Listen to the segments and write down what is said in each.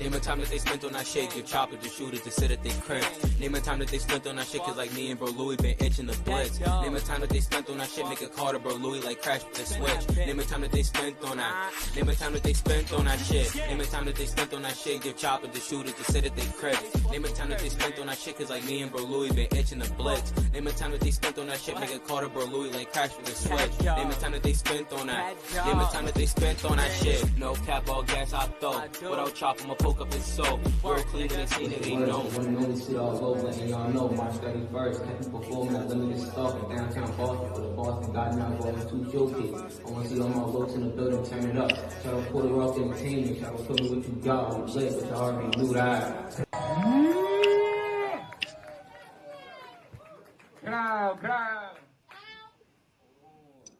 Name a time that they spent on that shit, give chopper to shooters to sit at their crib. Name a time that they spent on that shit, cause like me and bro Louis been itching the blitz. Name a time that they spent on that shit, make a call to bro Louis like crash with the switch. Name a time that they spent on that. Name a time that they spent on that shit. Name a time that they spent on that shit, give chopper to shooters to sit at their crib. Name a time that they spent on that shit, cause like me and bro Louis been itching the blitz. Name a time that they spent on that shit, make a call to bro Louis like crash with the switch. Name a time that they spent on that. Name a time that they spent on that shit. No cap, all gas I throw. Without chop, I'ma poke up his soul. Word clean when they seen it, they know. When know this shit all over, letting y'all know March 31st. Happy performing at limited stock in downtown Boston for the Boston Goddamn Boston 2 showcase. I wanna see all my looks in the building, turn it up. Shout out Puerto Rock Entertainment. Shout out Put Me What You Got. We lit, but you already knew that.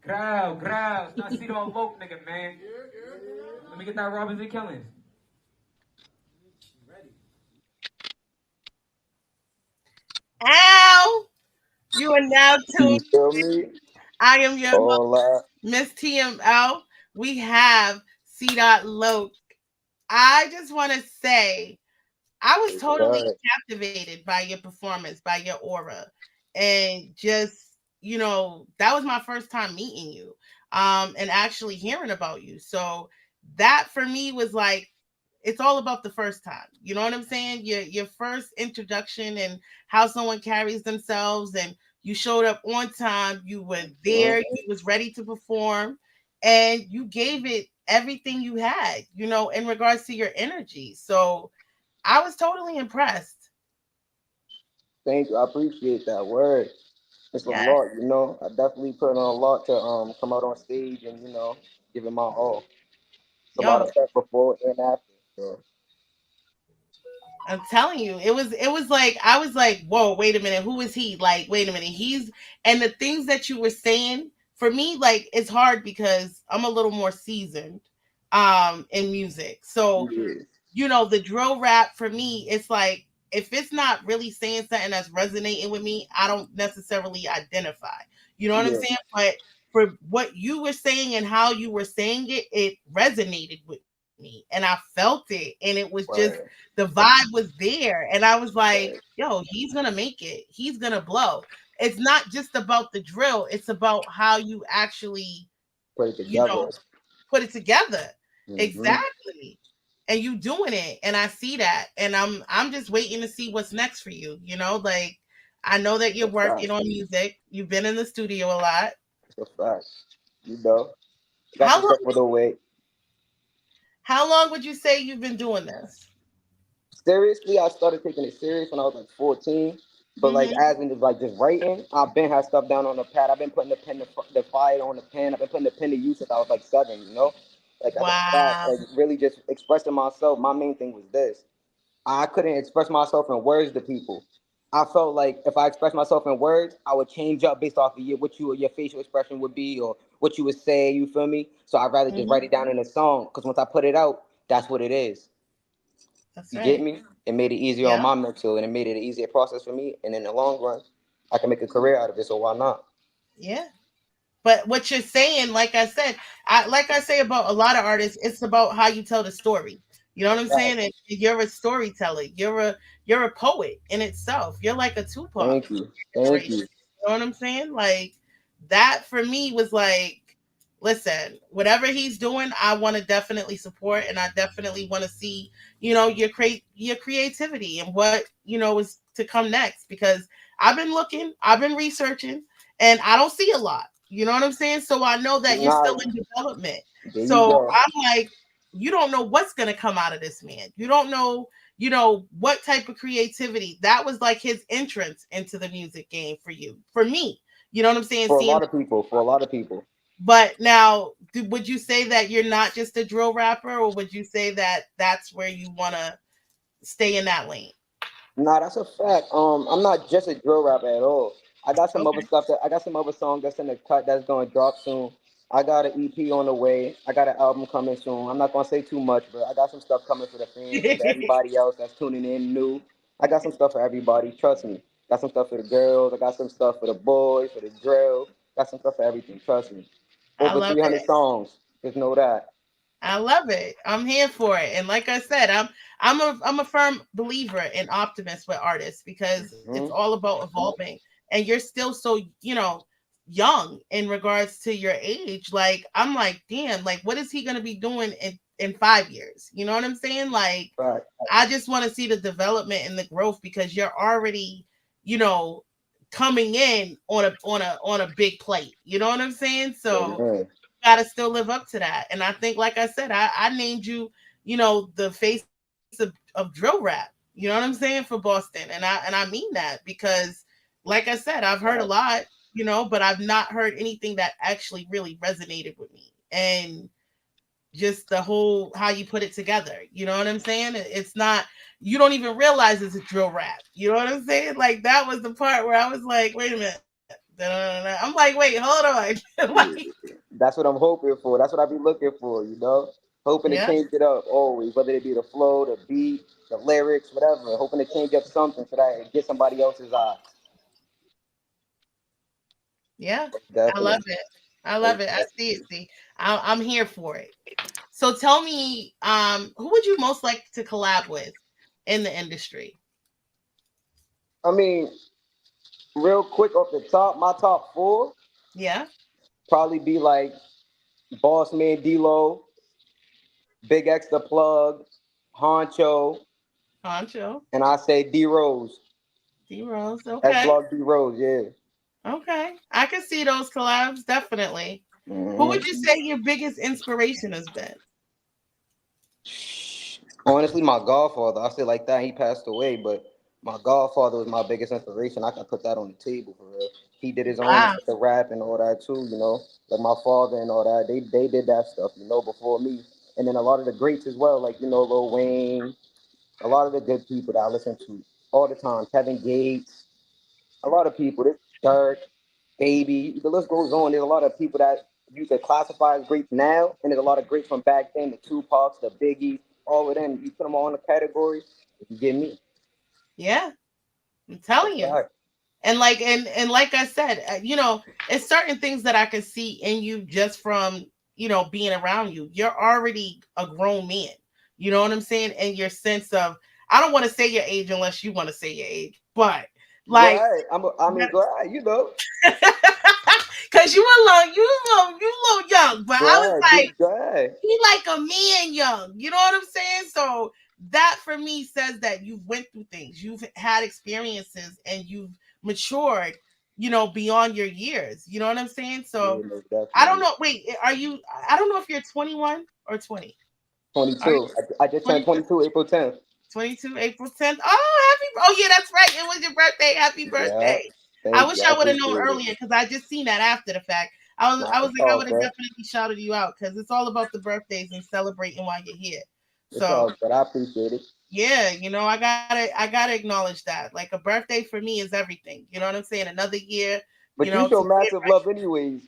Crowd. It's not CDOT LOC, nigga, man. Let me get that Robinson Killings. Ow! You are now tuned. You feel me? I am your Hola. Miss TML. We have CDOT LOC. I just want to say, I was totally captivated by your performance, by your aura, and just, you know, that was my first time meeting you, and actually hearing about you. So that for me was like, it's all about the first time. You know what I'm saying? Your first introduction and how someone carries themselves, and you showed up on time. You were there. You was ready to perform, and you gave it everything you had, you know, in regards to your energy. So I was totally impressed. Thank you. I appreciate that word. It's a lot, you know. I definitely put on a lot to come out on stage and, you know, give it my all. It's a lot of stuff before and after. So. I'm telling you, it was like, I was like, whoa, wait a minute, who is he? Like, wait a minute, and the things that you were saying, for me, like, it's hard because I'm a little more seasoned in music. So, you know, the drill rap for me, it's like, if it's not really saying something that's resonating with me, I don't necessarily identify. You know what I'm saying? But for what you were saying and how you were saying it, it resonated with me, and I felt it, and it was just, the vibe was there, and I was like, yo, he's gonna make it, he's gonna blow. It's not just about the drill, it's about how you actually put it together. You know, put it together. Exactly. And you doing it, and I see that, and I'm just waiting to see what's next for you. You know, like, I know that you're working on music. You've been in the studio a lot. It's a fact. You know, got to step with the weight. How long would you say you've been doing this? Seriously, I started taking it serious when I was like 14. But like, as in like just writing, I've been had stuff down on the pad. I've been putting the pen, the fire on the pen. I've been putting the pen to use since I was like 7. You know, like like really just expressing myself. My main thing was this: I couldn't express myself in words to people. I felt like if I expressed myself in words, I would change up based off of your facial expression would be, or what you would say. You feel me? So I'd rather just write it down in a song, because once I put it out, that's what it is. You get me? It made it easier on my mental, and it made it an easier process for me. And in the long run, I can make a career out of it. So why not? Yeah. But what you're saying, like I said, like I say about a lot of artists, it's about how you tell the story. You know what I'm saying? And you're a storyteller. You're a poet in itself. You're like a Tupac. Thank you. You know what I'm saying? Like, that for me was like, listen, whatever he's doing, I want to definitely support, and I definitely want to see, you know, your creativity and what, you know, is to come next, because I've been looking, I've been researching, and I don't see a lot. You know what I'm saying? So I know that you're still in development. So I'm like, you don't know what's going to come out of this man. You don't know, you know, what type of creativity. That was like his entrance into the music game for you, for me. You know what I'm saying? For a lot of people. But now, would you say that you're not just a drill rapper, or would you say that that's where you want to stay in that lane? Nah, that's a fact. I'm not just a drill rapper at all. I got some other stuff I got some other songs that's in the cut that's going to drop soon. I got an EP on the way. I got an album coming soon. I'm not going to say too much, but I got some stuff coming for the fans, for everybody else that's tuning in new. I got some stuff for everybody. Trust me. Got some stuff for the girls. I got some stuff for the boys, for the drill. Got some stuff for everything. Trust me. Over 300 songs. Just know that. I love it. I'm here for it. And like I said, I'm a firm believer and optimist with artists because it's Mhm. all about evolving. And you're still so, young in regards to your age. Like I'm like, damn, like what is he gonna be doing in 5 years? You know what I'm saying? Like Right. I just want to see the development and the growth because you're already, you know, coming in on a big plate. You know what I'm saying? So Yeah. gotta still live up to that. And I think, like I said, I named you, the face of drill rap. You know what I'm saying for Boston, and I mean that because, like I said, I've heard a Right. lot, but I've not heard anything that actually really resonated with me. And just the whole how you put it together. You know what I'm saying? It's not you don't even realize it's a drill rap. You know what I'm saying? Like that was the part where I was like, wait a minute. Da-da-da-da. I'm like, wait, hold on. Like, Yeah. That's what I'm hoping for. That's what I be looking for, you know? Hoping to yeah, change it up always, whether it be the flow, the beat, the lyrics, whatever. Hoping to change up something so that it gets somebody else's eye. yeah. I love Definitely. it. I love it. I see it. See, I'm here for it. So tell me, who would you most like to collab with in the industry? I mean, real quick off the top, my top four Yeah, probably be like Boss Man D-Lo, Big X the Plug, Honcho, Poncho, and I say D Rose. D Rose. S Okay, Block D Rose, yeah. okay. I can see those collabs definitely. Who would you Hmm. say your biggest inspiration has been? Honestly, my godfather, I say like that, he passed away, but my godfather was my biggest inspiration. I can put that on the table for real. He did his own Wow. with the rap and all that too, you know. Like my father and all that, they did that stuff, you know, before me. And then a lot of the greats as well, like Lil Wayne, a lot of the good people that I listen to all the time. Kevin Gates, a lot of people. This Dirk, Baby, the list goes on. There's a lot of people that you could classify as greats now, and there's a lot of greats from back then. The Tupacs, the Biggies, all of them. You put them all in a category, you get me. Yeah, I'm That's telling you. right. And like I said, it's certain things that I can see in you just from being around you. You're already a grown man. You know what I'm saying? And your sense of I don't want to say your age unless you want to say your age, but Go like ahead. I mean, go ahead. You know, because you a little young, but go I was ahead. like Go ahead. he like a man young. You know what I'm saying? So that for me says that you've went through things, you've had experiences, and you've matured, beyond your years. You know what I'm saying? Yeah, So most I don't definitely. know. Wait, are you? I don't know if you're 21 or 20. Are you 22. I just turned 22? 22 April 10th. 22, April 10th. Oh, happy. Oh, yeah, that's right. It was your birthday. Happy Yeah. birthday. I Thank wish you. I I would have known appreciate it. earlier because I just seen that after the fact. I was, Nah, I was it's like, I all would have good. definitely shouted you out because it's all about the birthdays and celebrating while you're here. It's So all good. I appreciate it. yeah, I gotta acknowledge that. Like a birthday for me is everything. You know what I'm saying? Another year, But you to show get massive love anyways.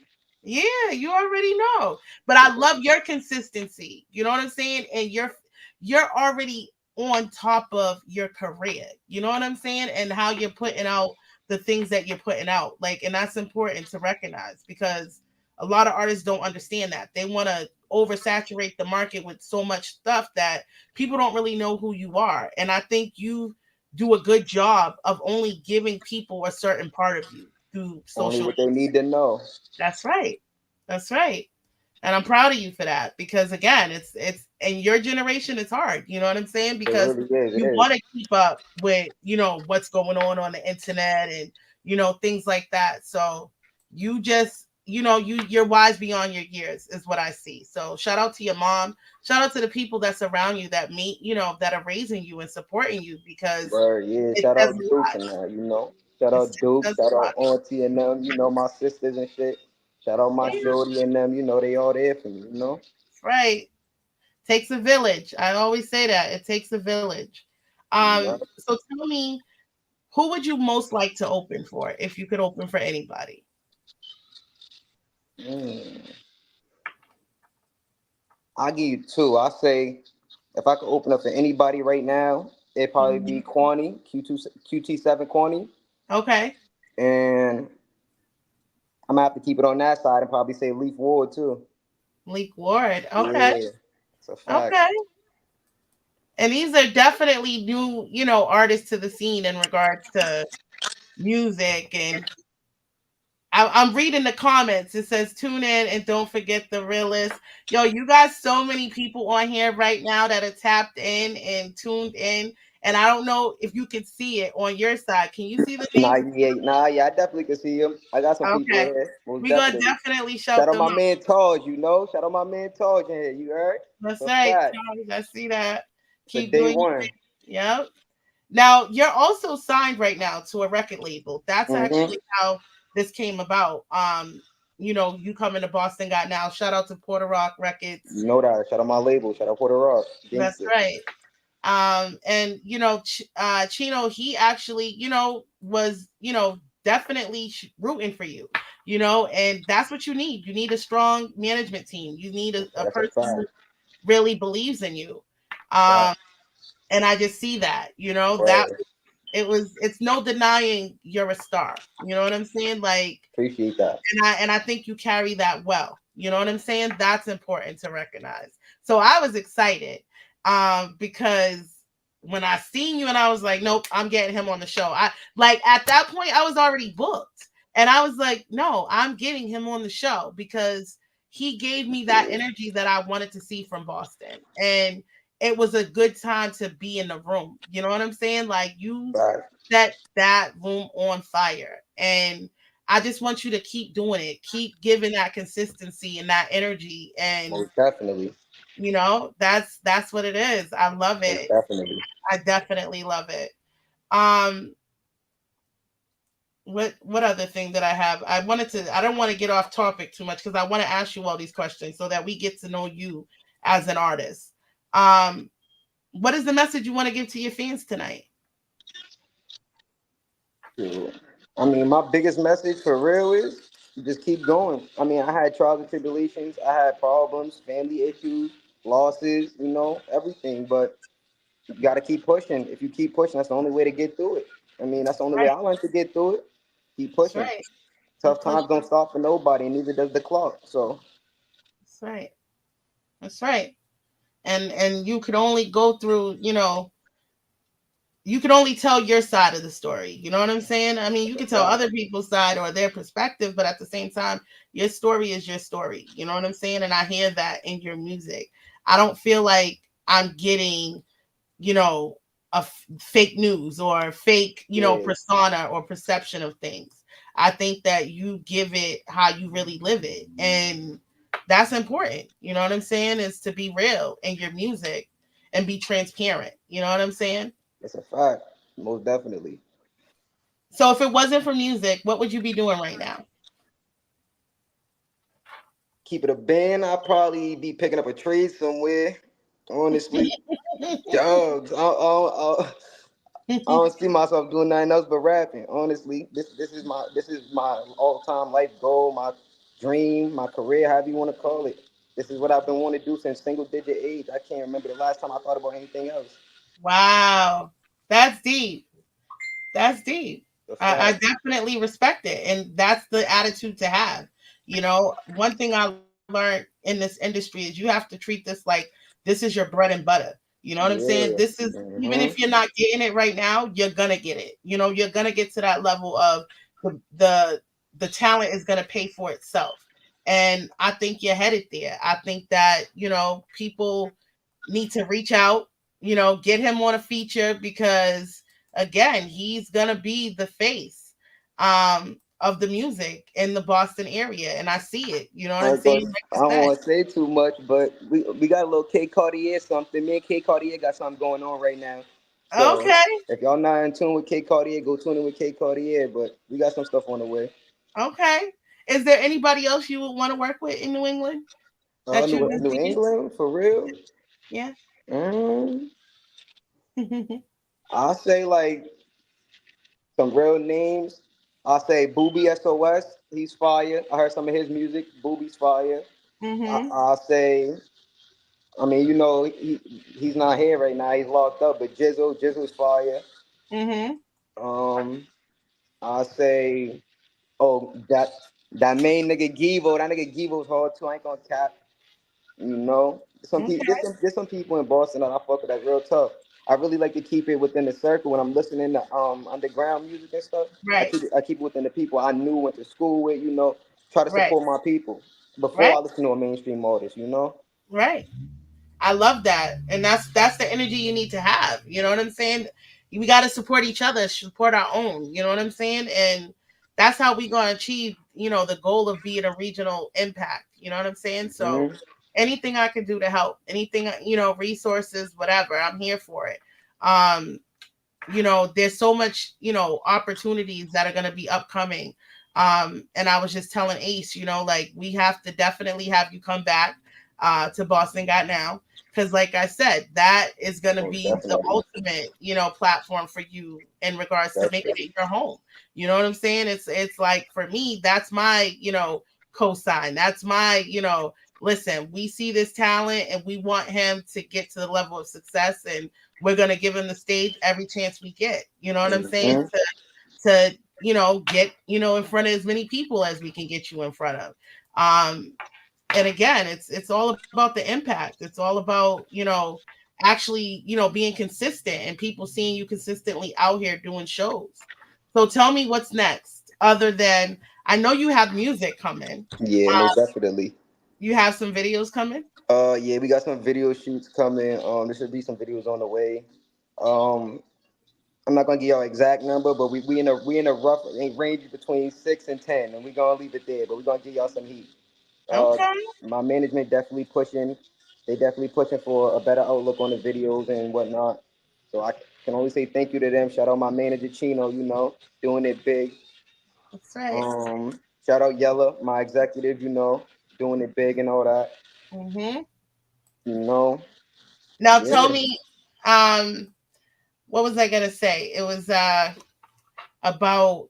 yeah, you already know. But I love your consistency. You know what I'm saying? And you're already on top of your career. You know what I'm saying? And how you're putting out the things that you're putting out. Like, and that's important to recognize because a lot of artists don't understand that. They want to oversaturate the market with so much stuff that people don't really know who you are. And I think you do a good job of only giving people a certain part of you through Only social what they need to know. that's right. That's right. And I'm proud of you for that because again, it's in your generation it's hard. You know what I'm saying? It Because really is. It you is. want to keep up with, what's going on the internet and things like that. So you just, you're wise beyond your years is what I see. So shout out to your mom. Shout out to the people that's around you that meet, that are raising you and supporting you because Word, yeah. it Shout says out a Duke lot. and that, you know. Shout It out Duke. says Shout a out lot. Auntie and them, you know, my sisters and shit. Shout out my Yeah, shorty and them, you know, they all there for me, you know. right. Takes a village. I always say that it takes a village. Yeah. So tell me, who would you most like to open for if you could open for anybody? Mm. I'll give you two. I say if I could open up for anybody right now, it'd probably be Mhm. Kwani, QT7 Kwani. Okay, And I'm gonna have to keep it on that side and probably say Leaf Ward too. Leak Ward. Okay, Yeah. It's a fact. Okay. And these are definitely new, artists to the scene in regards to music. And I'm reading the comments. It says, tune in and don't forget the realist. Yo, you got so many people on here right now that are tapped in and tuned in. And I don't know if you can see it on your side. Can you see the names? Yeah, I definitely can see him. I got some people in Okay. here, most We're going to definitely. definitely Shout shout out them my out. man Taj, Shout out my man Taj in here, you heard? That's It's a right, fact. Charles. I see that. The Keep day doing your one. thing. Yep. Now, you're also signed right now to a record label. That's Mm-hmm. actually how this came about. You come into Boston Got Now. Shout out to Porter Rock Records. You know that. Shout out my label. Shout out Puerto Rock. That's Gangster. right. And Chino, he actually, was, definitely rooting for you, and that's what you need. You need a strong management team. You need a That's a person who fact. really believes in you. Fact. And I just see that, that Right. it's no denying you're a star. You know what I'm saying? Like, Appreciate that. and I think you carry that well. You know what I'm saying? That's important to recognize. So I was excited because when I seen you and I was like, nope, I'm getting him on the show. I like at that point I was already booked. And I was like, no, I'm getting him on the show because he gave me that energy that I wanted to see from Boston. And it was a good time to be in the room. You know what I'm saying? Like you Fact. set that room on fire. And I just want you to keep doing it. Keep giving that consistency and that energy. And Most definitely. that's what it is. I love Most it. definitely. I definitely love it. Um what other thing that I have? I don't want to get off topic too much because I want to ask you all these questions so that we get to know you as an artist. Um what is the message you want to give to your fans tonight? Yeah. I mean, my biggest message for real is just keep going. I mean, I had trials and tribulations, I had problems, family issues, losses, everything. But you got to keep pushing. If you keep pushing, that's the only way to get through it. I mean, that's the only way Right. I learned to get through it. Keep That's pushing. right. Tough Keep times pushing. don't stop for nobody, and neither does the clock. So, That's right. That's right. And you could only go through, you can only tell your side of the story. You know what I'm saying? I mean, you can tell other people's side or their perspective, but at the same time, your story is your story. You know what I'm saying? And I hear that in your music. I don't feel like I'm getting, you know, fake news or fake, yeah, persona or perception of things. I think that you give it how you really live it. And that's important. You know what I'm saying? Is to be real in your music and be transparent. You know what I'm saying? it's a fact. Most definitely. So if it wasn't for music, what would you be doing right now? Keep it a band. I'll probably be picking up a trade somewhere. Honestly, dogs. I don't see myself doing nothing else but rapping. Honestly, this is my all time life goal, my dream, my career, however you want to call it. This is what I've been wanting to do since single digit age. I can't remember the last time I thought about anything else. Wow. That's deep. That's deep. The I fact, definitely respect it. And that's the attitude to have. One thing I learned in this industry is you have to treat this like this is your bread and butter. You know what I'm saying? yeah. This is, even Hmm. if you're not getting it right now, you're gonna get it. You're gonna get to that level of the talent is gonna pay for itself. And I think you're headed there. I think that, people need to reach out, get him on a feature because again, he's gonna be the face of the music in the Boston area, and I see it. You know what I I'm ain't gonna, saying? Like I you don't said. want to say too much, but we got a little K Cartier something. Me and K Cartier got something going on right now. So Okay, if y'all not in tune with K Cartier, go tune in with K Cartier. But we got some stuff on the way. okay. Is there anybody else you would want to work with in New England that you've been New seeing? England for real. Yeah. Mm, I'll say like some real names. I'll say Booby SOS. He's fire. I heard some of his music. Booby's fire. Mhm. I'll say. I mean, he's not here right now. He's locked up. But Jizzle's fire. Mhm. Um, I'll say. Oh, that main nigga Givo. That nigga Givo's hard too. I ain't gonna cap. You know, Okay. there's some people in Boston that I fuck with that's real tough. I really like to keep it within the circle when I'm listening to underground music and stuff. Right. I keep it within the people I knew, went to school with. You know, try to Right. support my people before Right. I listen to a mainstream artist. You know. Right. I love that. And that's the energy you need to have. You know what I'm saying? We got to support each other, support our own. You know what I'm saying? And that's how we going to achieve, the goal of being a regional impact. You know what I'm saying? So Hmm. anything I can do to help, anything, resources, whatever, I'm here for it. Um, there's so much, opportunities that are going to be upcoming. And I was just telling Ace, like we have to definitely have you come back to Boston Got Now. Because like I said, that is going to Oh, be the definitely, ultimate, platform for you in regards to making definitely. it your home. You know what I'm saying? It's like for me, that's my, cosign. That's my, listen, we see this talent and we want him to get to the level of success, and we're going to give him the stage every chance we get. You know what I'm saying? Hmm. To get, in front of as many people as we can get you in front of. And again, it's all about the impact. It's all about, actually, being consistent and people seeing you consistently out here doing shows. So tell me what's next, other than I know you have music coming. Yeah, Uh, most definitely. you have some videos coming. Yeah, we got some video shoots coming. There should be some videos on the way. Um, I'm not gonna give y'all exact number, but we in a rough range between 6 and 10, and we gonna leave it there. But we gonna give y'all some heat. Uh, Okay. my management definitely pushing. They definitely pushing for a better outlook on the videos and whatnot. So I can only say thank you to them. Shout out my manager Chino, doing it big. That's right. Shout out Yella, my executive, doing it big and all that. Hmm. You know, Now tell yeah. me, what was I gonna say? It was about.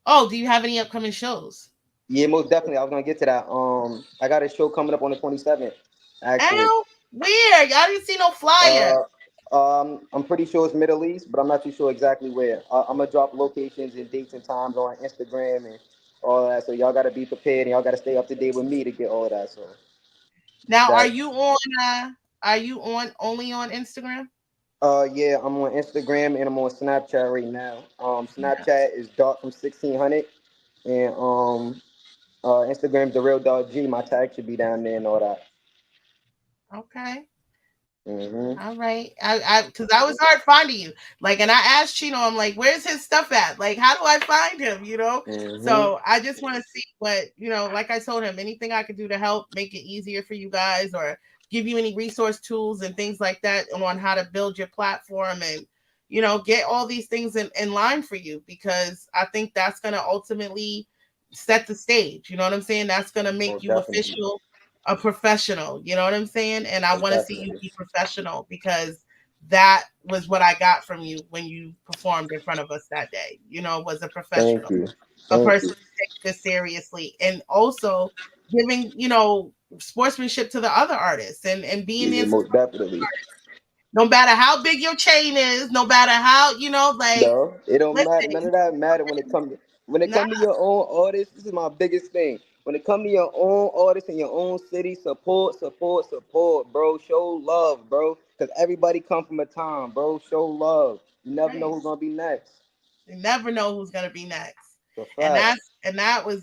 Oh, do you have any upcoming shows? Yeah, most definitely. I was gonna get to that. I got a show coming up on the 27th, actually. Ow, weird. I didn't see no flyer. Uh, I'm pretty sure it's Middle East, but I'm not too sure exactly where. I'm gonna drop locations and dates and times on Instagram and all that. So y'all gotta be prepared and y'all gotta stay up to date with me to get all of that. So Now, are that, you on? Are you on only on Instagram? yeah, I'm on Instagram and I'm on Snapchat right now. Yeah. Snapchat is Dark from 1600, and Instagram's the real Dog G. My tag should be down there and all that. Okay. Hmm. All right. Because I was hard finding you. Like, and I asked Chino, I'm like, where's his stuff at? Like, how do I find him? Hmm. So I just want to see what, like I told him, anything I could do to help make it easier for you guys, or give you any resource tools and things like that on how to build your platform, and, get all these things in line for you, because I think that's going to ultimately set the stage. You know what I'm saying? That's going to make Most you definitely. official, a professional, you know what I'm saying? And I Most want to see you definitely. be professional, because that was what I got from you when you performed in front of us that day. Was a Thank professional, you. a Thank person you. who takes this seriously, and also giving, sportsmanship to the other artists, and being Yeah, there. most definitely. No matter how big your chain is, no matter how, like, No, it don't matter. None listen, of that matter when it nah, come to your own artist. This is my biggest thing. When it come to your own artist in your own city, support, support, support, bro. Show love, bro. Cause everybody come from a time, bro. Show love. You never know right. who's gonna be next. You never know who's gonna be next. It's a And fact.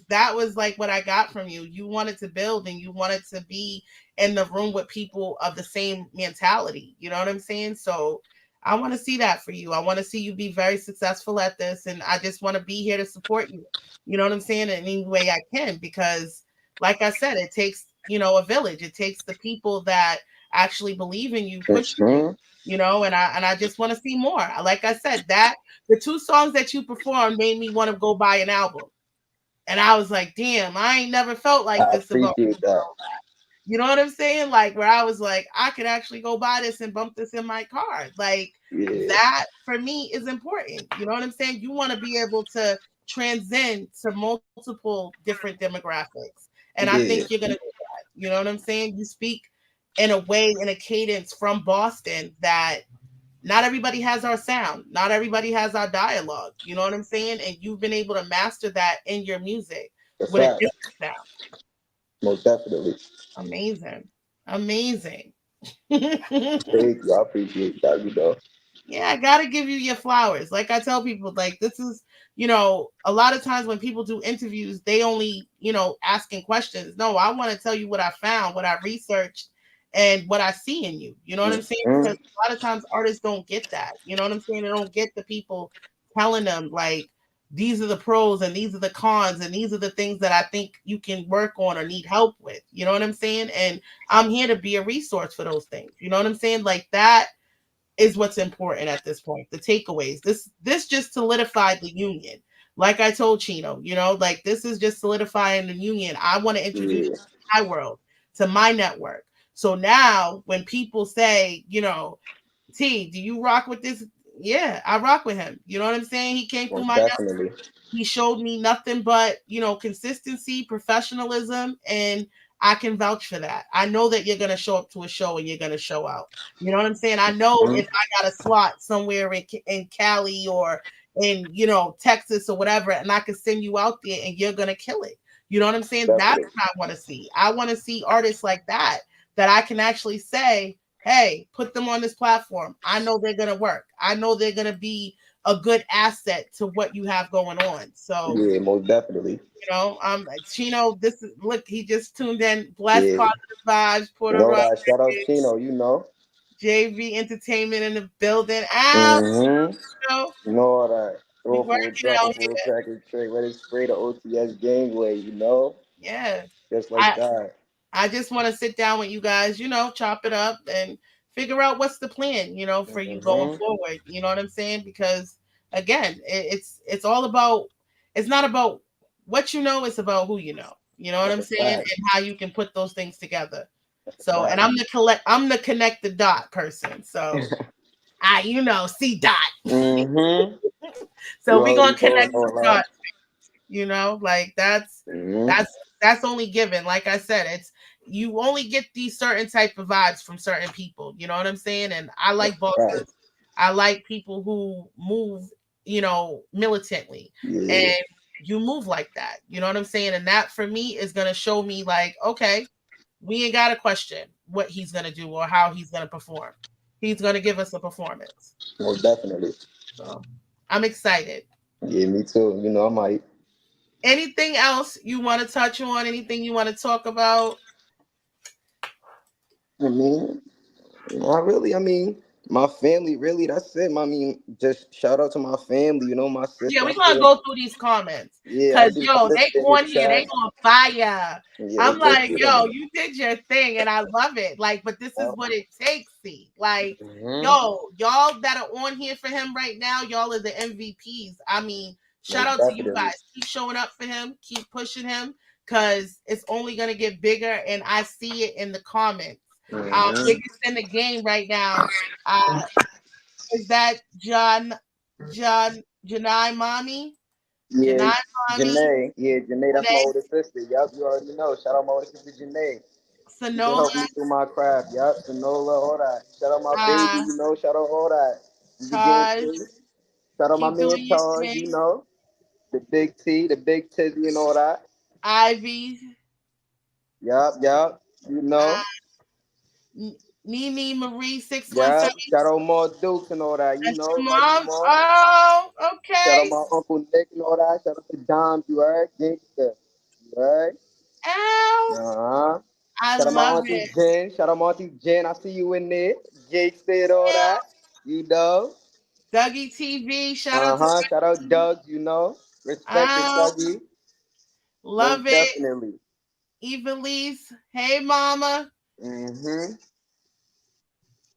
that was like what I got from you. You wanted to build, and you wanted to be in the room with people of the same mentality. You know what I'm saying? So I want to see that for you. I want to see you be very successful at this, and I just want to be here to support you. You know what I'm saying? In any way I can, because like I said, it takes, a village. It takes the people that actually believe in you, pushing you, Hmm. and I just want to see more. Like I said, that the two songs that you performed made me want to go buy an album. And I was like, damn, I ain't never felt like I this about appreciate that. myself. You know what I'm saying? Like, where I was like, I could actually go buy this and bump this in my car. Like, Yeah, that for me is important. You know what I'm saying? You want to be able to transcend to multiple different demographics. And I yeah, think you're going to do that. You know what I'm saying? You speak in a way, in a cadence from Boston that not everybody has our sound. Not everybody has our dialogue. You know what I'm saying? And you've been able to master that in your music the with a fact. different sound. Most definitely. Amazing. Amazing. Thank you. I appreciate that, you know. Yeah, I gotta give you your flowers. Like I tell people, like this is, a lot of times when people do interviews, they only, asking questions. No, I want to tell you what I found, what I researched, and what I see in you. You know what I'm saying? Mhm. Because a lot of times artists don't get that. You know what I'm saying? They don't get the people telling them like these are the pros and these are the cons and these are the things that I think you can work on or need help with. You know what I'm saying? And I'm here to be a resource for those things. You know what I'm saying? Like that is what's important at this point. The takeaways. This just solidified the union. Like I told Chino, like this is just solidifying the union. I want to introduce Yeah. you to my world, to my network. So now when people say, T, do you rock with this? Yeah, I rock with him. You know what I'm saying? He came through Most my network. definitely. He showed me nothing but, consistency, professionalism, and I can vouch for that. I know that you're going to show up to a show and you're going to show out. You know what I'm saying? I know Mhm. if I got a slot somewhere in Cali or in, Texas or whatever, and I can send you out there and you're going to kill it. You know what I'm saying? That's Definitely. what I want to see. I want to see artists like that I can actually say, hey, put them on this platform. I know they're going to work. I know they're going to be a good asset to what you have going on. So, Yeah, most definitely. Chino, this is look, he just tuned in. Blessed Yeah. positive vibes, You Puerto know Rico, that. Shout out Chino, you know. JV Entertainment in the building. Out, Mm-hmm. show. You know all that. We Throw full working truck, out full here. track and trade, let it spray the OTS gangway, you know? Yeah. Just like I that. I just want to sit down with you guys, chop it up and figure out what's the plan, for you going Mm-hmm. forward. You know what I'm saying? Because again, it's all about it's not about what you know, it's about who you know. You know what That's I'm a saying? fact. And how you can put those things together. That's a So, and fact. I'm the connect the dot person. So I, see dot. Mm-hmm. So You we already gonna know connect all the that. dot. Like Mm-hmm. that's only given. Like I said, it's you only get these certain type of vibes from certain people. You know what I'm saying? And I That's like a fact. bosses. I like people who move, militantly, Yeah. and you move like that. You know what I'm saying? And that for me is gonna show me like, okay, we ain't got to question what he's gonna do or how he's gonna perform. He's gonna give us a performance. Most definitely. So I'm excited. Yeah, me too. You know, I might. Anything else you want to touch on? Anything you want to talk about? I mean, not really. I mean, my family, really, that's it. I mean, just shout out to my family, you know, my Yeah, sister. we're I see gonna her. go through these comments. Yeah, I Cause see my yo, they sister in the on here, they chat. on fire. Yeah, they I'm like, definitely yo, on. you did your thing and I love it. Like, but this is what it takes, see. Like, Mm-hmm. yo, y'all that are on here for him right now, y'all are the MVPs. I mean, shout Most out to you definitely. guys. Keep showing up for him, keep pushing him, cause it's only gonna get bigger, and I see it in the comments. Mm-hmm. Biggest in the game right now. Is that Janai Mommy? Yeah, Janai Mommy, Janae. Yeah, Janae, that's my Janae older sister. Yup, you already know. Shout out my older sister, Janae. She been Sonola, helping me through my craft. Yup, Sonola, all that. Shout out my baby, uh, you know. Shout out all that. You begin Taj. to. Shout out my Keep man doing your Taj, you thing. know. The big T, the big Tizzy, and all that. Ivy, Yup. You know. uh, Nene Marie 617. Yup. Shout out more Dukes and all that. You That's know, your love you mom. more. Oh, Shout out okay. my Uncle Nick and all that. Shout out to Dom, you heard? Gangster. You heard? Ow. Uh-huh. I Shout out my love auntie it. Jen. Shout out my auntie Jen. I see you in there. Jake said all that. You know. Dougie TV. Shout out to Uh-huh. Shout out Dougie. Doug, you know. Respect it, Oh, Dougie. love Most it. definitely. Evelise. Hey, mama. Mm-hmm.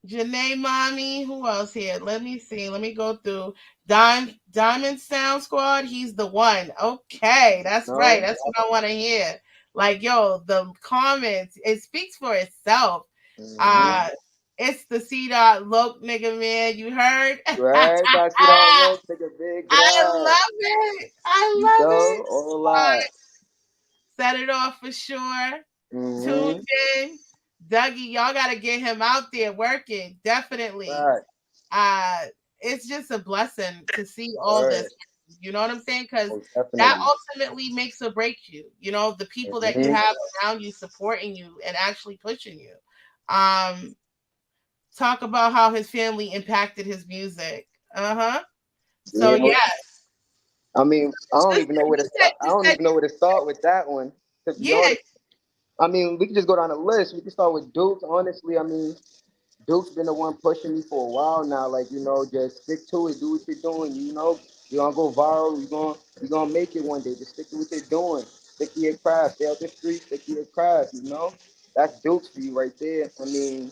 Janae Mommy. Who else here? Let me see. Let me go through. Diamond Sound Squad. He's the one. Okay, that's right. No. That's what I want to hear. Like, yo, the comments, it speaks for itself. Mm-hmm. Uh it's the CDOT LOC nigga, man. You heard? Right? I see that look. Take a big I grab. love it. I You love know, it. all that. Set it off for sure. Tuned Mm-hmm. in. Dougie, y'all gotta get him out there working. Definitely. Right. uh it's just a blessing to see all Right. this. You know what I'm saying? Because Most that definitely. ultimately makes or breaks you. You know, the people that you Hmm. have around you supporting you and actually pushing you. Um, talk about how his family impacted his music. Uh-huh. So Yeah, yeah, I mean, I don't even sister, know where to start. I you don't said even know where to start with that one. To be yeah, honest, I mean, we can just go down the list. We can start with Duke. Honestly, I mean, Duke's been the one pushing me for a while now. Like, just stick to it. Do what you're doing. You're gonna go viral. You're gonna make it one day. Just stick to what you're doing. Stick to your craft. Stay out the street. Stick to your craft. That's Duke's for you right there. I mean,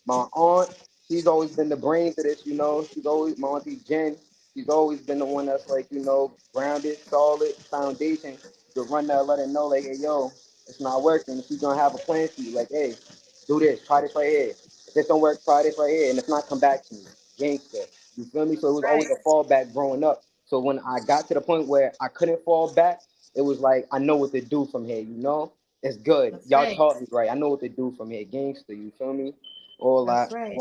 my aunt, she's always been the brains of this. She's always my auntie Jen. She's always been the one that's like, grounded, solid foundation to run that, let her know like, hey, yo, it's not working. She's gonna have a plan for you. Like, hey, do this, try this right here. If this don't work, try this right here, and if not, come back to me. Gangster. You feel me? So it was right, always a fallback growing up. So when I got to the point where I couldn't fall back, it was like I know what to do from here. It's good. that's Y'all right, taught me right. I know what to do from here. Gangster, you feel me? All that's that. right,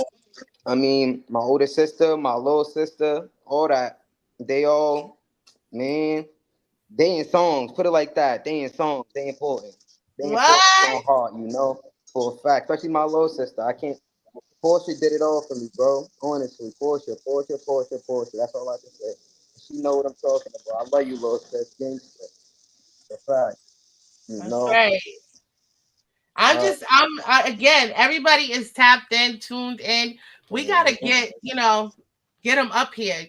I mean, my older sister, my little sister, all that. They all, man, they in songs. Put it like that. They in songs. They important. They important what? on heart, for a fact. Especially my little sister. I can't. Portia did it all for me, bro. Honestly, Portia, Portia, Portia, Portia. That's all I can say. She know what I'm talking about. I love you, little sis. Gangster. For a fact. You That's know. right. Uh, Again, everybody is tapped in, tuned in. We got to mhm. get them up here,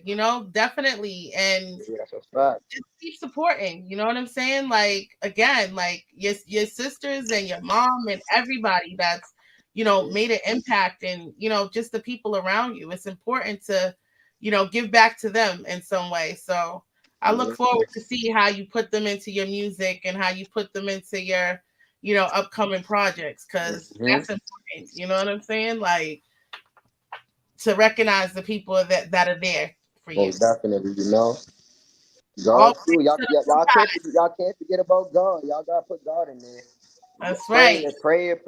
definitely. And Yeah, that's a fact. just keep supporting, you know what I'm saying? Like, again, like your sisters and your mom and everybody that's, made an impact, and, just the people around you. It's important to, give back to them in some way. So I look Yeah. forward to see how you put them into your music and how you put them into your, upcoming projects, because Hmm. that's important. You know what I'm saying? Like, to recognize the people that are there for you. Most definitely. God All too. Y'all, to y'all, the y'all can't y'all can't forget about God. Y'all gotta put God in there. That's right. Prayer,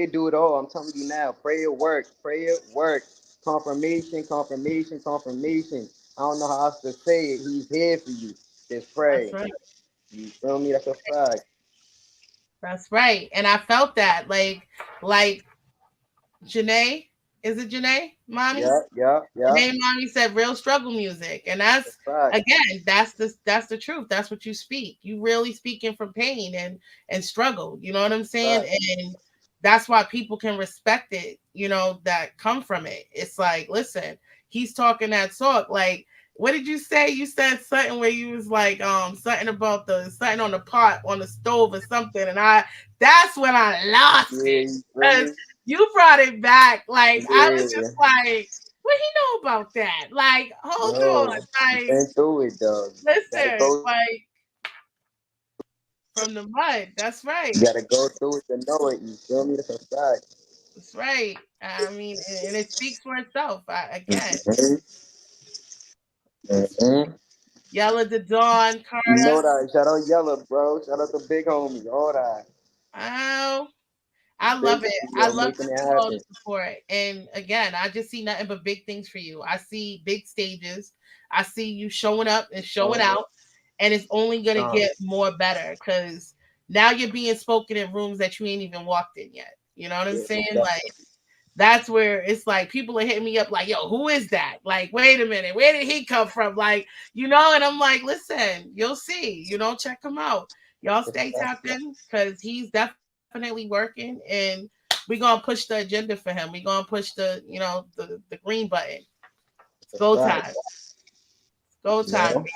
do it all. I'm telling you now. Prayer works. Prayer works. Confirmation, confirmation, confirmation. I don't know how else to say it. He's here for you. Just That's pray. right. You feel me? That's a fact. That's right. And I felt that, like Janae, is it Janae, mommy? Yeah, yeah, yeah. Janae, mommy said real struggle music, and That's that's, a fact. again, that's the truth. That's what you speak. You really speaking from pain and struggle. You know what I'm saying? Fact. And that's why people can respect it. That come from it. It's like, listen, he's talking that talk. Like, what did you say? You said something where you was like, something about the something on the pot on the stove or something, and that's when I lost Yeah, it, you feel because me? you brought it back. Like, I was Yeah. just like, what he know about that? Like, hold on. No. You Like, been through it, dog. Gotta listen, go. like, from the mud. That's You right. gotta go through it to know it. You feel me? That's a fact. That's right. I mean, and it speaks for itself. Again, Hmm. Hmm. Yella the Dawn, You Carter. know that. Shout out Yellow, bro. Shout out the big homie. All that. Oh, I Big love it. homie, I yo, love to making it see all the happen. support. And again, I just see nothing but big things for you. I see big stages. I see you showing up and showing out. And it's only going to Uh, get more better, because now you're being spoken in rooms that you ain't even walked in yet. You know what I'm yeah, saying? Like, that's where it's like people are hitting me up like, yo, who is that? Like, wait a minute, where did he come from? Like, and I'm like, listen, you'll see, check him out. Y'all stay tapped in, because he's definitely working, and we're gonna push the agenda for him. We're gonna push the green button. It's it's go a time. fact. It's go You time. know,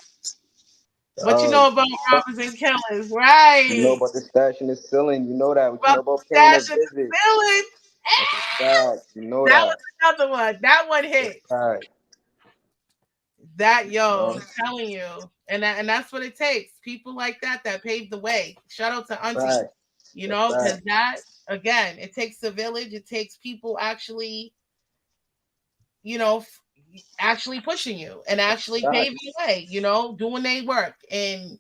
What you uh, know about robbers and killers, right? about the stash in the ceiling. You know that. What you About know the about paying a stash of the visit. villain. That's a fact. You know That that. was another one. That one That's hit. a fact. That, You yo, know, I'm telling you, and that's what it takes. People like that paved the way. Shout out to Auntie, fact. A because fact. that, again, it takes a village. It takes people actually, you know, f- actually pushing you and actually Fact. paving the way. Doing their work, and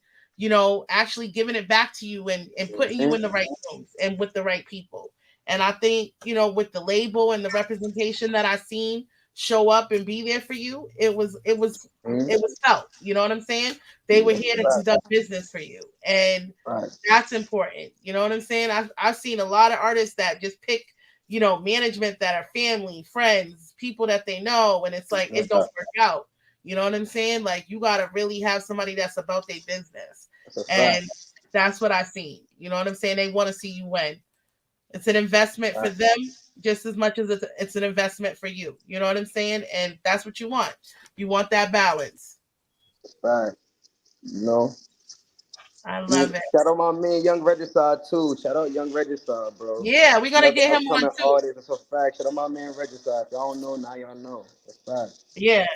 actually giving it back to you, and putting you Hmm. in the right rooms and with the right people. And I think, with the label and the representation that I've seen show up and be there for you, it was Mhm. felt. You know what I'm saying? They were here to Right. conduct business for you, and Right. that's important. You know what I'm saying? I've seen a lot of artists that just pick, management that are family, friends, people that they know, and it's like it don't work out. You know what I'm saying? Like you gotta really have somebody that's about their business, That's a and fact. that's what I seen. You know what I'm saying? They want to see you win. It's an investment for Right. them just as much as it's an investment for you. You know what I'm saying? And that's what you want. You want that balance. Right. You know. I love it. Shout out my man Young Registrar too. Shout out Young Registrar, bro. Yeah, we're gonna Another get him on upcoming too. artist. That's a fact. Shout out my man Registrar. If y'all don't know, now y'all know. That's a fact. Yeah,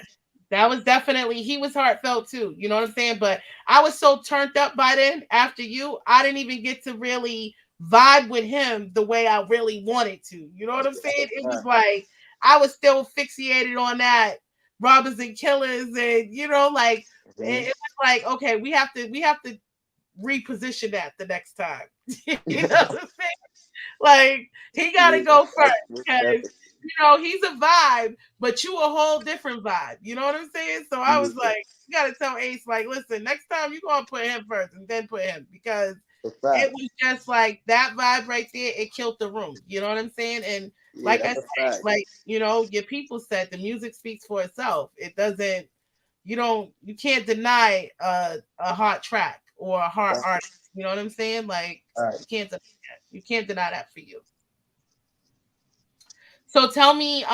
that was definitely he was heartfelt too. You know what I'm saying? But I was so turned up by then after you, I didn't even get to really vibe with him the way I really wanted to. You know what I'm saying? It was like I was still fixated on that robbers and killers, and like it was like okay, we have to reposition that the next time. You know what I'm saying? Like he got to go first because he's a vibe, but you a whole different vibe. You know what I'm saying? So I was like, you got to tell Ace, like, listen, next time you gonna put him first and then put him because it was just like that vibe right there. It killed the room. You know what I'm saying? And like I said, like your people said, the music speaks for itself. It doesn't. You can't deny a hot track or a hot artist. You know what I'm saying? Like you can't deny that. You can't deny that for you. So tell me,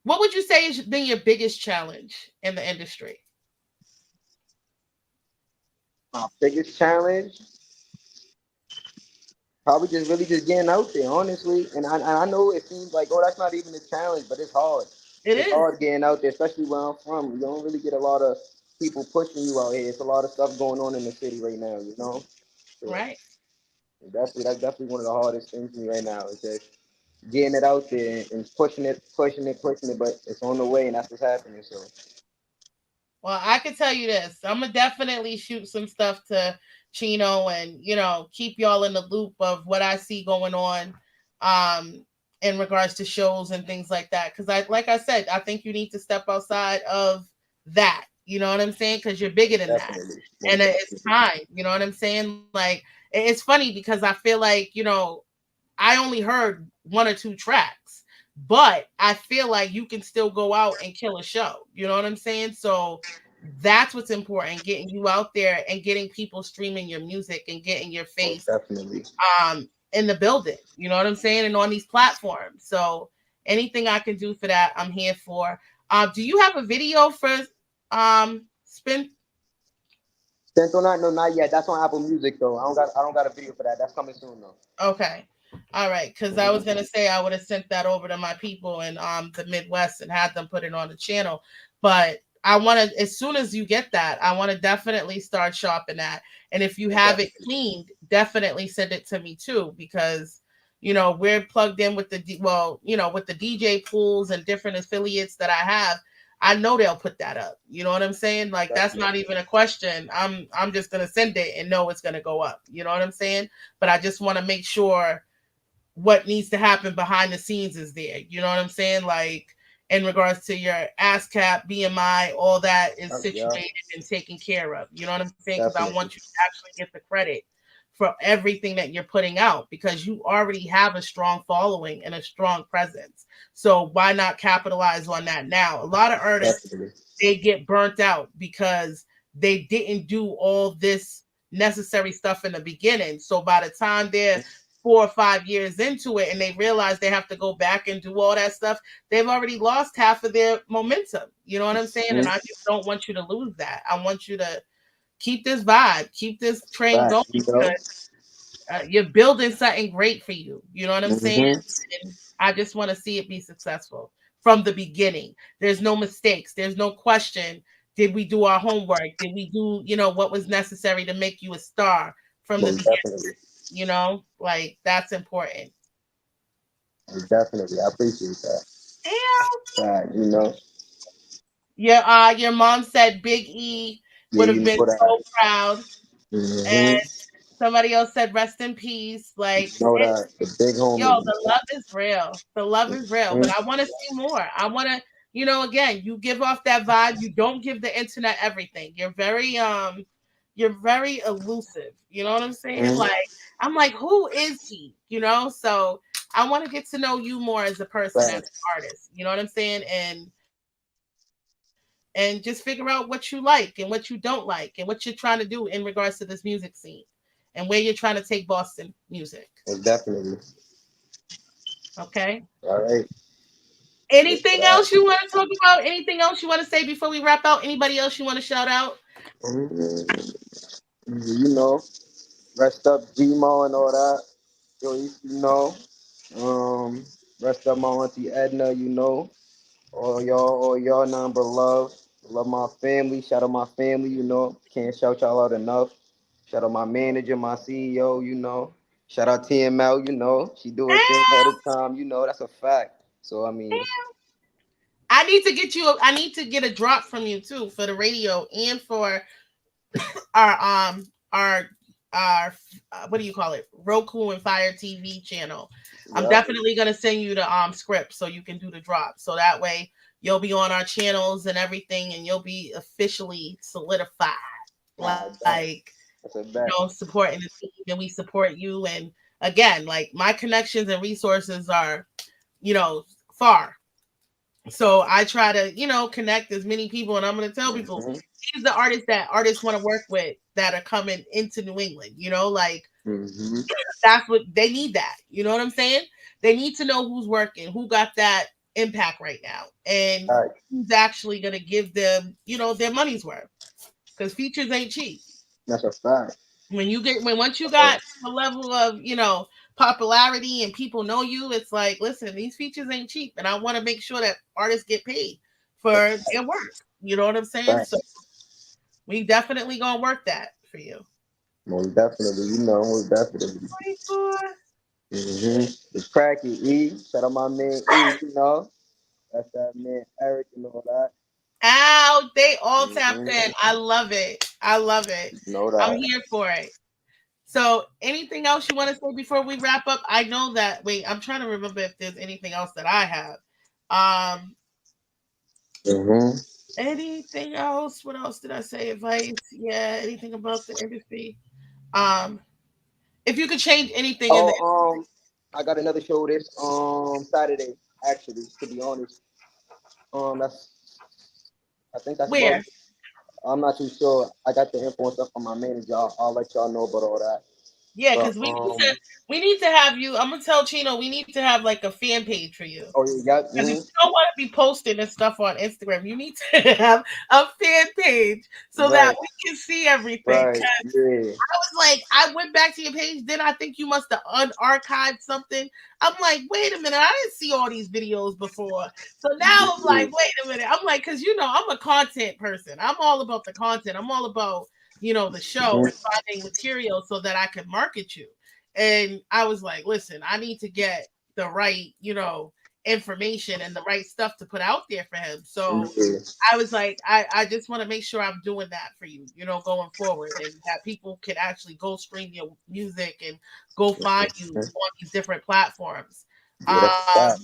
what would you say has been your biggest challenge in the industry? My biggest challenge, probably just really just getting out there, honestly. And I know it seems like, oh, that's not even a challenge, but it's hard. It It's is. hard getting out there, especially where I'm from. You don't really get a lot of people pushing you out here. It's a lot of stuff going on in the city right now, you know? So Right. that's definitely one of the hardest things for me right now. Is just getting it out there and pushing it, but it's on the way and that's what's happening. So Well, I can tell you this. I'm gonna definitely shoot some stuff to Chino and keep y'all in the loop of what I see going on in regards to shows and things like that. Cause like I said, I think you need to step outside of that. You know what I'm saying? Because you're bigger than that. And it's time. You know what I'm saying? Like it's funny because I feel like, I only heard one or two tracks, but I feel like you can still go out and kill a show. You know what I'm saying? So that's what's important, getting you out there and getting people streaming your music and getting your face definitely in the building. You know what I'm saying? And on these platforms. So anything I can do for that, I'm here for. Do you have a video for Spin? Sent on that? No, not yet. That's on Apple Music though. I don't got a video for that. That's coming soon though. Okay. All right, because I was gonna say I would have sent that over to my people in the Midwest and had them put it on the channel. But I want to, as soon as you get that, I want to definitely start shopping that. And if you have it cleaned, definitely send it to me too, because we're plugged in with with the DJ pools and different affiliates that I have. I know they'll put that up. You know what I'm saying? Like that's not even a question. I'm just gonna send it and know it's gonna go up. You know what I'm saying? But I just want to make sure what needs to happen behind the scenes is there. You know what I'm saying? Like in regards to your ASCAP, BMI, all that is situated and taken care of. You know what I'm saying? Because I want you to actually get the credit for everything that you're putting out because you already have a strong following and a strong presence. So why not capitalize on that now? A lot of artists, they get burnt out because they didn't do all this necessary stuff in the beginning. So by the time they're 4 or 5 years into it and they realize they have to go back and do all that stuff, they've already lost half of their momentum. You know what I'm saying? And I just don't want you to lose that. I want you to keep this vibe, keep this train going because you're building something great for you. You know what I'm saying? And I just want to see it be successful from the beginning. There's no mistakes. There's no question. Did we do our homework? Did we do, what was necessary to make you a star from the beginning? Like that's important. Definitely. I appreciate that. Yeah. Your mom said Big E would have been so proud. And Somebody else said rest in peace. Like Know that the big yo, homie. the love is real. The love is real. But Mhm. I want to see more. I want to, again, you give off that vibe. You don't give the internet everything. You're very elusive. You know what I'm saying? Mhm. Like, I'm like, who is he? So I want to get to know you more as a person, as an Facts. artist. You know what I'm saying? And just figure out what you like and what you don't like and what you're trying to do in regards to this music scene and where you're trying to take Boston music. Definitely. Okay. All right. Yes, Anything that. else you want to talk about? Anything else you want to say before we wrap out? Anybody else you want to shout out? Mhm. You know, rest up Gmo and all that. Yo, you know. Um, rest up my auntie Edna. You know. All y'all, none but love. Love my family. Shout out my family. You know, can't shout y'all out enough. Shout out my manager, my CEO. You know. Shout out TML. You know, she do her thing all the time. You know, that's a fact. So I mean, I need to get a drop from you too for the radio and for our what do you call it? Roku and Fire TV channel. I'm yeah, definitely gonna send you the script so you can do the drop. So that way you'll be on our channels and everything and you'll be officially solidified. I Like, bet. That's a bet. supporting the team and we support you. And again, like my connections and resources are, far. So I try to, connect as many people, and I'm going to tell people Mhm. these are the artists that artists want to work with that are coming into New England. Like Mhm. that's what they need. That you know what I'm saying? They need to know who's working, who got that impact right now, and All right. who's actually going to give them, their money's worth. Because features ain't cheap. That's a fact. When once you got a level of popularity and people know you, it's like, listen, these features ain't cheap, and I want to make sure that artists get paid for their work. You know what I'm saying? So Fact. we definitely gonna work that for you. Most definitely. You know, most definitely. 24. It's cracky. E. Shout out my man E. You know, that's that man Eric and all that. Ow, they all tapped Mm-hmm. in. I love it. I love it. Know I'm that. here for it. So, anything else you want to say before we wrap up? I know that. Wait, I'm trying to remember if there's anything else that I have. Um, Mm-hmm. Anything else? What else did I say? Advice? Yeah. Anything about the industry? Um, if you could change anything in the Oh, I got another show this Saturday. Actually, to be honest, that's I think that's where? supposed. I'm not too sure. I got the info and stuff from my manager. I'll let y'all know about all that. Yeah, But because we need to have you. I'm gonna tell Chino we need to have like a fan page for you. oh yeah, yeah. Because if you don't want to be posting and stuff on Instagram, you need to have a fan page so that Right, we can see everything. right, yeah. I was like, I went back to your page, then I think you must have unarchived something. I'm like, wait a minute, I didn't see all these videos before. So now I'm like, Yeah. wait a minute. I'm like, because I'm a content person. I'm all about the content. I'm all about, the show Mhm. and finding material so that I can market you. And I was like, listen, I need to get the right, information and the right stuff to put out there for him. So Yeah. I was like, I just want to make sure I'm doing that for you, going forward, and that people can actually go stream your music and go find you on these different platforms. Yeah, that's a fact.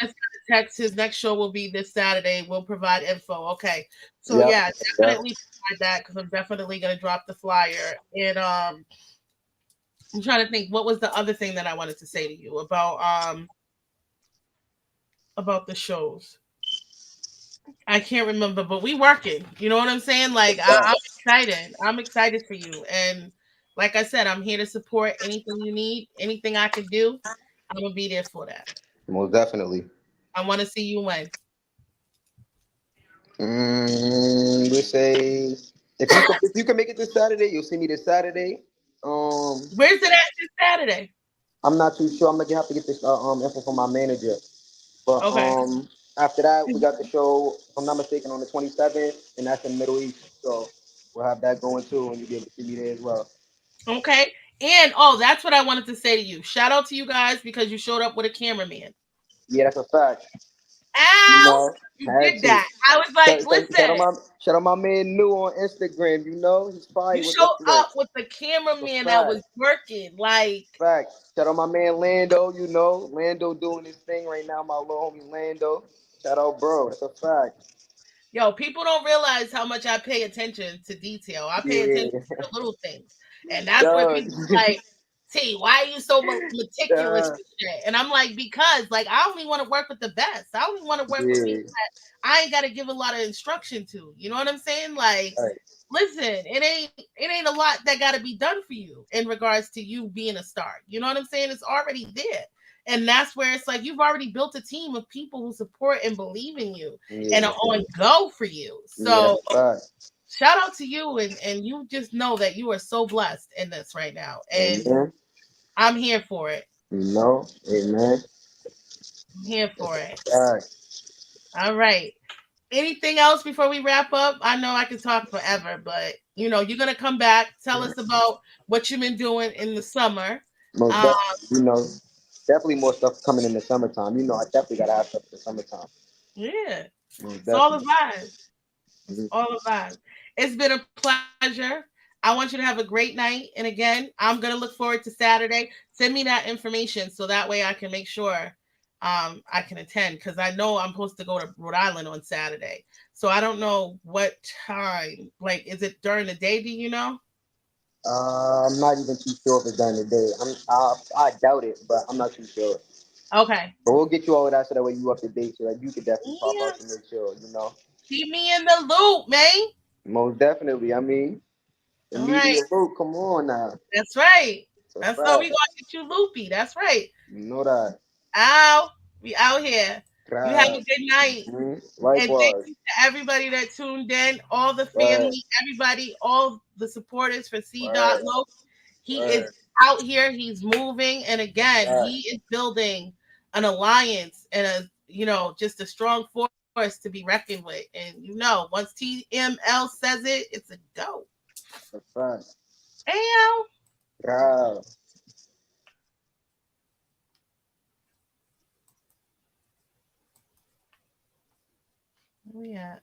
Just got a text. His next show will be this Saturday. We'll provide info. Okay, so Yep. yeah, Yep. definitely provide that because I'm definitely gonna drop the flyer. And I'm trying to think what was the other thing that I wanted to say to you about the shows. I can't remember, but we working. You know what I'm saying? Like I'm excited. I'm excited for you. And like I said, I'm here to support anything you need, anything I can do. I'm gonna be there for that. Most definitely. I want to see you win. Let's say if you can make it this Saturday, you'll see me this Saturday. Um, Where's it at this Saturday? I'm not too sure. I'm gonna have to get this info from my manager. But Okay. after that, we got the show. If I'm not mistaken, on the 27th, and that's in the Middle East. So we'll have that going too, and you'll be able to see me there as well. Okay. And that's what I wanted to say to you. Shout out to you guys because you showed up with a cameraman. Yeah, that's a fact. You Ow! know. You Had did to. that. I was like, listen. Shout out my man New on Instagram. You know, he's probably You with showed the up flick. with the cameraman that Fact. was working. Like, Fact. Shout out my man Lando. You know, Lando doing his thing right now. My little homie Lando. Shout out, bro. That's a fact. yo, people don't realize how much I pay attention to detail. I pay attention Yeah. to the little things. And that's where Dog. people are like, T, why are you so meticulous Dog. with shit? And I'm like, because like I only want to work with the best. I only want to work with Yeah. people that I ain't gotta give a lot of instruction to. You know what I'm saying? Like, Right. listen, it ain't a lot that gotta be done for you in regards to you being a star. You know what I'm saying? It's already there. And that's where it's like you've already built a team of people who support and believe in you and are on go for you. So shout out to you, and you just know that you are so blessed in this right now. And Amen. I'm here for it. You know, amen. I'm here for it. Fact. All right. Anything else before we wrap up? I know I can talk forever, but you know, you're gonna come back. Tell us about what you've been doing in the summer. Most definitely, you know, definitely more stuff coming in the summertime. You know, I definitely gotta have stuff in the summertime. Yeah. Most It's all the definitely. vibes. It's all the vibes. It's been a pleasure. I want you to have a great night. And again, I'm gonna look forward to Saturday. Send me that information so that way I can make sure I can attend, because I know I'm supposed to go to Rhode Island on Saturday. So I don't know what time. Like, is it during the day? Do you know? I'm not even too sure if it's during the day. I doubt it, but I'm not too sure. Okay. But we'll get you all of that so that way you up to date, so that you could definitely pop Yeah. out to make sure, you know. Keep me in the loop, man. Most definitely. I mean, the All media right. loop, come on now. That's right. It's a That's fact. how we gonna get you loopy. That's right. You know that. Ow. We out here. You have a good night. Likewise. And thank you to everybody that tuned in, all the family, everybody, all the supporters for CDOT. He is out here. He's moving. And again, he is building an alliance and just a strong force to be reckoned with. And once TML says it, it's a go. That's right. Ow. Yeah. Where we at?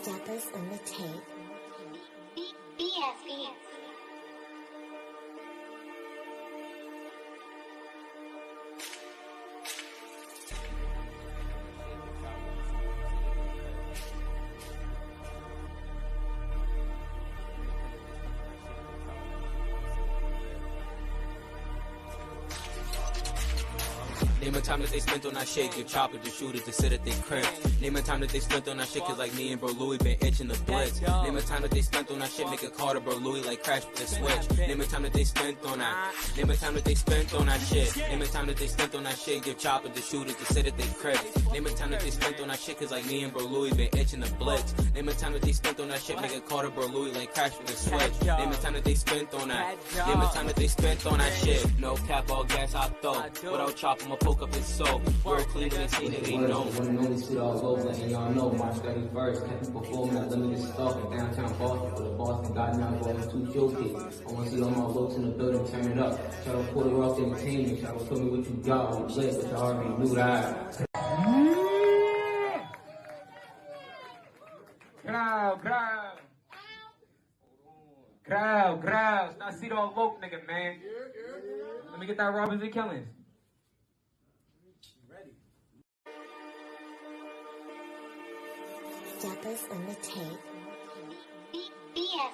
Steppers on the tape. BS. Name a time that they spent on that shit, give chopper to shooters to sit at their crib. Name a time that they spent on that shit, cause like me and bro Louis been itching the blitz. Name a time that they spent on that shit, make a call to bro Louis like crash with the switch. Name a time that they spent on that. Name a time that they spent on that shit. Name a time that they spent on that shit, give chopper to shooters to sit at their crib. Name a time that they spent on that shit, cause like me and bro Louis been itching the blitz. Name a time that they spent on that shit, make a call to bro Louis like crash with the switch. Name a time that they spent on that. Name a time that they spent on that shit. No cap, all gas I throw. Without chop, I'ma poke up his soul. Word clean when they seen it, they know. One and only shit all over, and y'all know March 31st. Happy performing at Limited Stock in downtown Boston for the Boston God Now Volume 2 showcase. I want to see all my LOCs in the building turn it up. Shout out Puerto Rock Entertainment. Shout out Tell Me What You Got. We lit, but y'all already knew that. Crowd. It's not CDOT LOC, nigga, man. Let me get that Robinson Killings. Steppers on the tape. BS.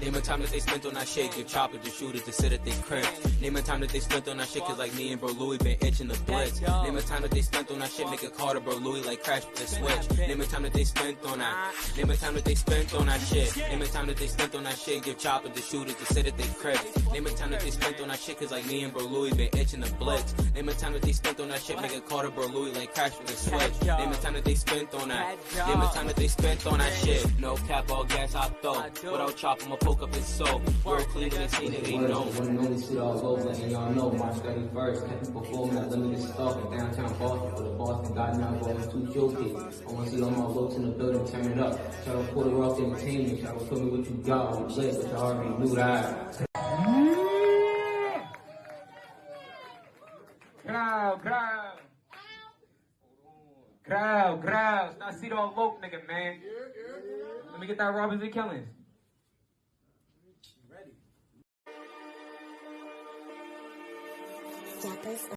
Name Name a time that they spent on that shit, give chopper to shoot it to sit at their crib. Name a time that they spent on that shit, cause like me and bro Louis been itching the blitz. Name a time that they spent on that shit, make a call to bro Louis like crash with the switch. Name a time that they spent on that. Name a time that they spent on that shit. Name a time that they spent on that shit, give chopper to shoot it to sit at their crib. Name a time that they spent on that shit, cause like me and bro Louis been itching the blitz. Name a time that they spent on that shit, make a call to bro Louis like crash with the switch. Name a time that they spent on that. Name a time that they spent on that shit. No cap, all gas I throw. Without chop, I'ma poke up his soul. World clean when they seen it, they know. One and only shit all over, and y'all know March 31st. Kept me performing at limited stock in downtown Boston for the Boston God Now Volume 2 showcase. I wanna see all my locs in the building turn it up. Shout out Puerto Rock Entertainment. Shout out Put Me What You Got with Blitz, which I already knew that. Growl. It's not CDOT LOC, nigga, man. Let me get that robbers and killings. Steppers